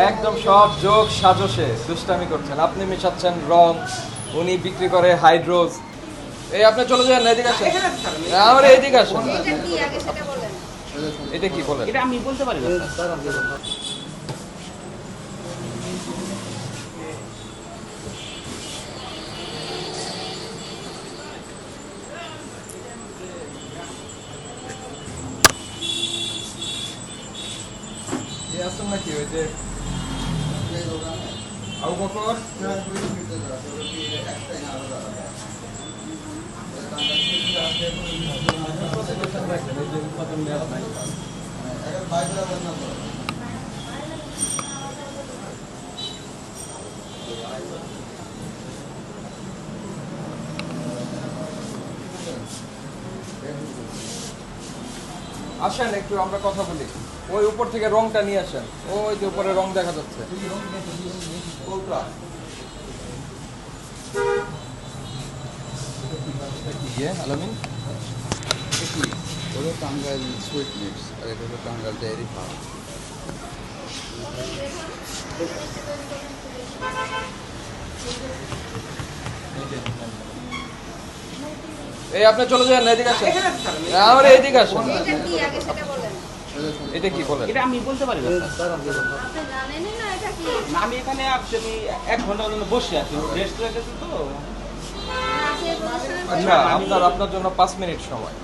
একদম সব যোগ সাজসে দুষ্টামি করছেন। আপনি মেশাচ্ছেন রং, উনি বিক্রি করে হাইড্রোজ। এই আপনি চলে যান, এদিকে আসেন। আমার এদিকে আসেন। এটা কি বলেন? এটা আমি বলতে পারি না স্যার। এই আসেন নাকি ওই যে আবু বকর? আসেন একটু আমরা কথা বলি। ওই উপর থেকে রংটা নিয়ে আসেন। ওই যে উপরে রং দেখা যাচ্ছে। আলামিন কি হলো টাঙ্গাইল সুইট মিক্স আর এটা হলো টাঙ্গাইল ডেয়ারি ফার্ম। এই আপনি চলে যান, এদিকে আসেন। আমার এদিকে আসেন। এটা কি বলেন? এটা আমি বলতে পারি না স্যার। না, আমি এখানে আসলে 1 ঘন্টার জন্য বসে আছি, রেস্ট রেখেছি তো। আচ্ছা, আপনার জন্য 5 মিনিট সময়।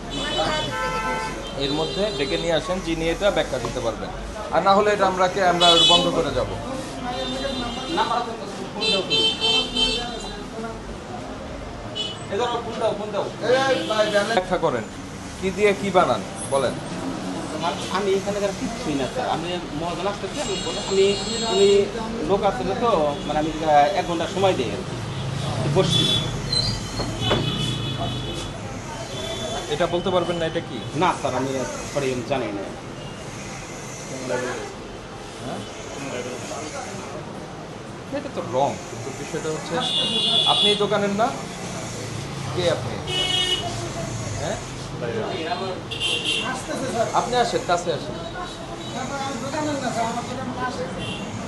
এর মধ্যে ডেকে নিয়ে আসেন, যিনি এটা ব্যাখ্যা দিতে পারবেন। আর না হলে এটা আমরা বন্ধ করে যাব। না পারা তো ফোন দাও, এদের ফোন দাও। ব্যাখ্যা করেন, কি দিয়ে কি বানান বলেন। আমি এখানে কিছুই না স্যার। আমি মহাজন আসতেছি, আমি লোক আসলে তো, মানে আমি 1 ঘন্টা সময় দিই আর কি, বসছি। এটা বলতে পারবেন না এটা কি? না স্যার, আমি সরি, আমি জানি না। হ্যাঁ? এটা তো রং, কিন্তু বিষয়টা হচ্ছে আপনি এই দোকানের না, কে আপনি? হ্যাঁ, আপনি আসেন, কাছে আসেন।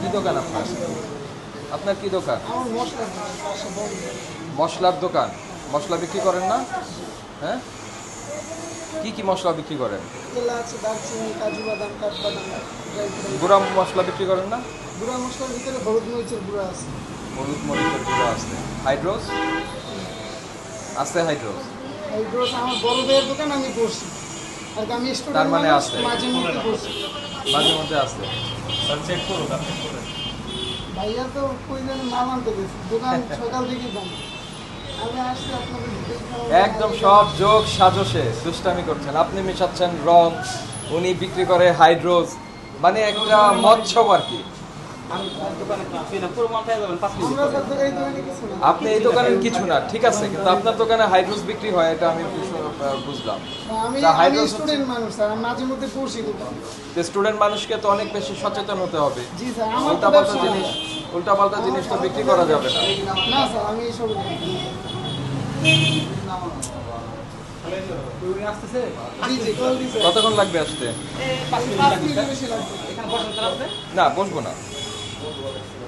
কি দোকান আপনার? আপনার কি দোকান? মশলার দোকান। মশলা বিক্রি করেন না? হ্যাঁ, কি কি মশলা বিক্রি করেন? গুঁড়া মশলা বিক্রি করেন না? গুঁড়া মশলার ভিতরে হলুদ মরিচের গুঁড়া আছে। হলুদ মরিচের গুঁড়া আছে। হাইড্রোজ আছে? হাইড্রোজ আমার বড় ভাইয়ের দোকান, আমি বসি আর কি, আমি স্টুডেন্ট, তার মানে আছে, মাঝে মধ্যে বসি। মাঝে মধ্যে আছে। চেক করুন, আপনি করেন। ভাইয়া তো কই যেন মাল আনতে গেছে, দোকান সকাল থেকে বন্ধ। আমি আসছি আপনাদের একদম সব যোগ সাজসে দুষ্টামি করছেন। আপনি মেশাচ্ছেন রং, উনি বিক্রি করে হাইড্রোজ। মানে একটা মৎসব আর কি। আমি দোকানে কিছুই না, পুরো মাল পেয়ে যাবেন 5 মিনিট আমরা পরে। স্যার এই দোকানে কিছু না। আপনি এই দোকানের কিছু না, ঠিক আছে, কিন্তু আপনার দোকানে হাইড্রোজ বিক্রি হয়, এটা আমি বুঝলাম। আমি তা হাইড্রোজ স্টুডেন্ট মানুষ স্যার, আমি মাঝে মধ্যে বসি দোকানে। স্টুডেন্ট মানুষকে তো অনেক বেশি সচেতন হতে হবে। জি স্যার, আমার তো উল্টাপাল্টা ব্যবসা জিনিস, উল্টাপাল্টা জিনিস তো বিক্রি করা যাবে না। না স্যার, আমি এইসব জি জি কল দিছে। কতক্ষণ লাগবে আসতে? 5 মিনিট 5 লাগবে মিনিট স্যার। বেশি লাগবে। এখানে বসেন স্যার আপনি। না, বসবো না,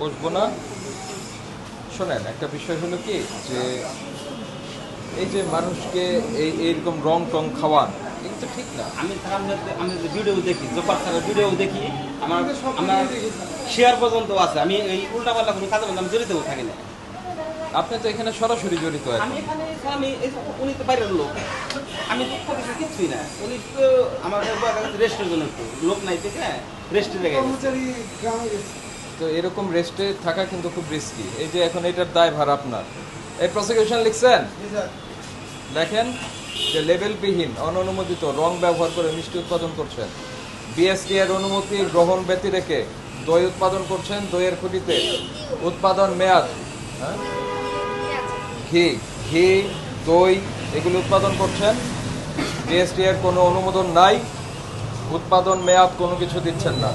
বসবো না। শোনেন, একটা বিষয় হলো কি, যে এই যে মানুষকে এইরকম রং টং খাওয়ান, এটা তো ঠিক না। আমি স্যার, আমি যে ভিডিও দেখি, জপার স্যারের ভিডিও দেখি, আমার শেয়ার পর্যন্ত আছে। আমি এই উল্টাপাল্টা কোনো কাজে আমি জড়িতও থাকি না। আপনি তো এখানে সরাসরি জড়িত আমি এখন। এখানে স্যার, উনি তো বাইরের লোক, আমি তো কিছু কিছুই না। উনি তো আমার রেস্টের জন্য একটু লোক নাই থেকে রেস্টের জায়গায় গেছে। কর্মচারী গ্রামে গেছে। তো এরকম রেস্টে থাকা কিন্তু খুব রিস্কি। এই যে এখন এটার দায়ভার আপনার। এই প্রসিকিউশন লিখছেন, জি স্যার। দেখেন যে লেবেলবিহীন অননুমোদিত রং ব্যবহার করে মিষ্টি উৎপাদন করছেন। বিএসটি এর অনুমতি গ্রহণ ব্যতি রেখে দই উৎপাদন করছেন। দইয়ের খুঁটিতে উৎপাদন মেয়াদ, হ্যাঁ, ঘি, দই এগুলো উৎপাদন করছেন। বিএসটি এর কোনো অনুমোদন নাই, উৎপাদন মেয়াদ কোনো কিছু দিচ্ছেন না।